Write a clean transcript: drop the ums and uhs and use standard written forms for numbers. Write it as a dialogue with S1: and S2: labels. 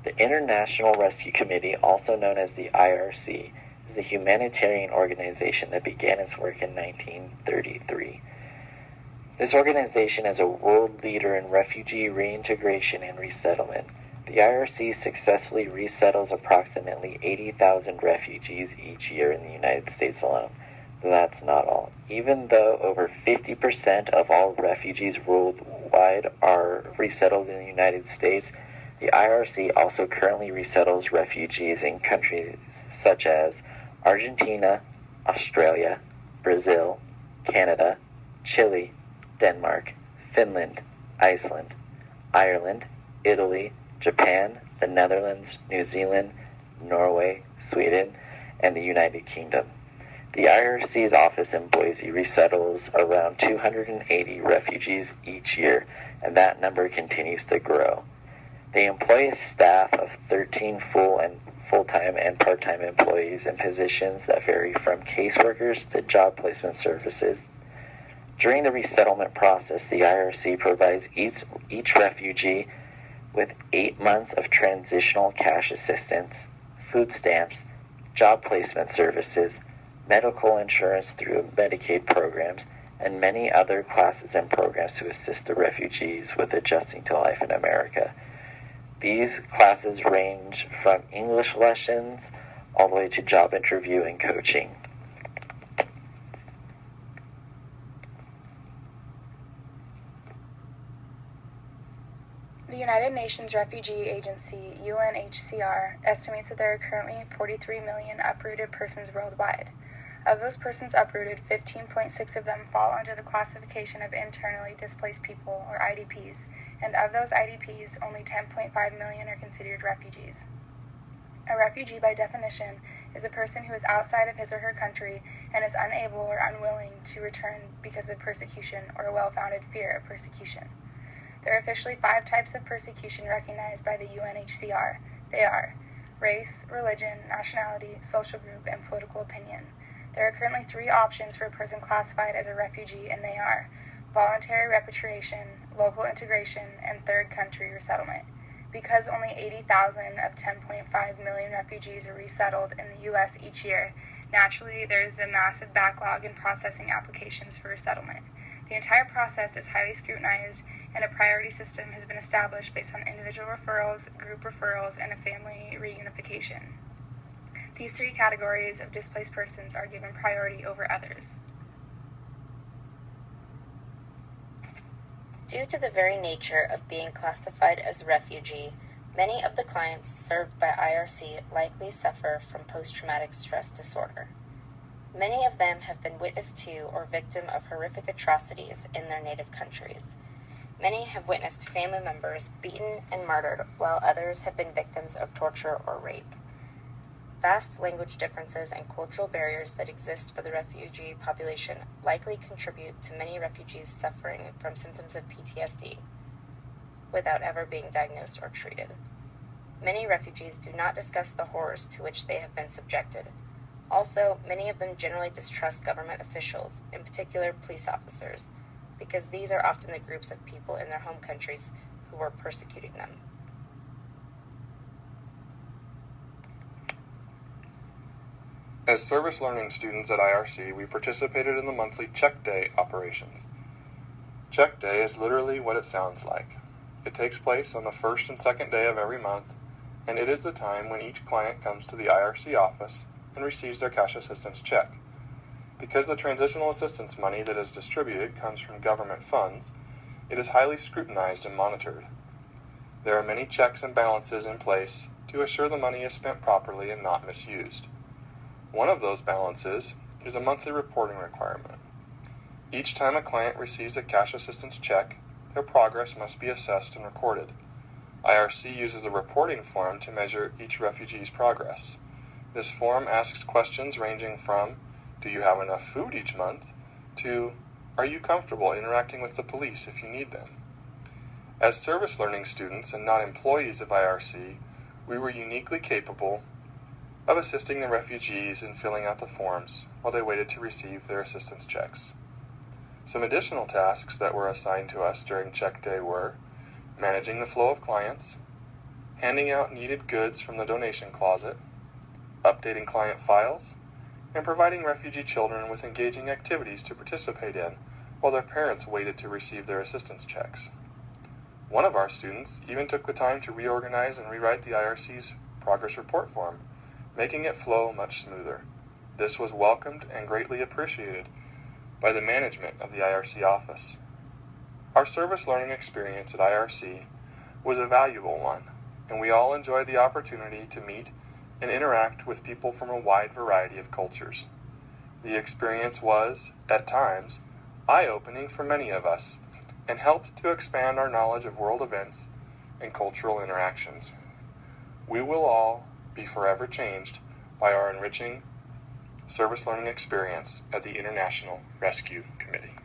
S1: The International Rescue Committee, also known as the IRC, is a humanitarian organization that began its work in 1933. This organization is a world leader in refugee reintegration and resettlement. The IRC successfully resettles approximately 80,000 refugees each year in the United States alone. But that's not all. Even though over 50% of all refugees worldwide are resettled in the United States, the IRC also currently resettles refugees in countries such as Argentina, Australia, Brazil, Canada, Chile, Denmark, Finland, Iceland, Ireland, Italy, Japan, the Netherlands, New Zealand, Norway, Sweden, and the United Kingdom. The IRC's office in Boise resettles around 280 refugees each year, and that number continues to grow. They employ a staff of 13 full-time and part-time employees in positions that vary from caseworkers to job placement services. During the resettlement process, the IRC provides each refugee with 8 months of transitional cash assistance, food stamps, job placement services, medical insurance through Medicaid programs, and many other classes and programs to assist the refugees with adjusting to life in America. These classes range from English lessons all the way to job interview and coaching.
S2: The United Nations Refugee Agency, UNHCR, estimates that there are currently 43 million uprooted persons worldwide. Of those persons uprooted, 15.6 of them fall under the classification of internally displaced people, or IDPs, and of those IDPs, only 10.5 million are considered refugees. A refugee, by definition, is a person who is outside of his or her country and is unable or unwilling to return because of persecution or a well-founded fear of persecution. There are officially 5 types of persecution recognized by the UNHCR. They are race, religion, nationality, social group, and political opinion. There are currently 3 options for a person classified as a refugee, and they are voluntary repatriation, local integration, and third country resettlement. Because only 80,000 of 10.5 million refugees are resettled in the U.S. each year, naturally there is a massive backlog in processing applications for resettlement. The entire process is highly scrutinized, and a priority system has been established based on individual referrals, group referrals, and a family reunification. These 3 categories of displaced persons are given priority over others.
S3: Due to the very nature of being classified as refugee, many of the clients served by IRC likely suffer from post-traumatic stress disorder. Many of them have been witness to or victim of horrific atrocities in their native countries. Many have witnessed family members beaten and murdered, while others have been victims of torture or rape. Vast language differences and cultural barriers that exist for the refugee population likely contribute to many refugees suffering from symptoms of PTSD without ever being diagnosed or treated. Many refugees do not discuss the horrors to which they have been subjected. Also, many of them generally distrust government officials, in particular police officers, because these are often the groups of people in their home countries who are persecuting them.
S4: As service learning students at IRC, we participated in the monthly Check Day operations. Check Day is literally what it sounds like. It takes place on the first and second day of every month, and it is the time when each client comes to the IRC office and receives their cash assistance check. Because the transitional assistance money that is distributed comes from government funds, it is highly scrutinized and monitored. There are many checks and balances in place to assure the money is spent properly and not misused. One of those balances is a monthly reporting requirement. Each time a client receives a cash assistance check, their progress must be assessed and recorded. IRC uses a reporting form to measure each refugee's progress. This form asks questions ranging from, do you have enough food each month, to, are you comfortable interacting with the police if you need them? As service learning students and not employees of IRC, we were uniquely capable of assisting the refugees in filling out the forms while they waited to receive their assistance checks. Some additional tasks that were assigned to us during check day were managing the flow of clients, handing out needed goods from the donation closet, updating client files, and providing refugee children with engaging activities to participate in while their parents waited to receive their assistance checks. One of our students even took the time to reorganize and rewrite the IRC's progress report form, making it flow much smoother. This was welcomed and greatly appreciated by the management of the IRC office. Our service learning experience at IRC was a valuable one, and we all enjoyed the opportunity to meet and interact with people from a wide variety of cultures. The experience was, at times, eye-opening for many of us, and helped to expand our knowledge of world events and cultural interactions. We will all be forever changed by our enriching service learning experience at the International Rescue Committee.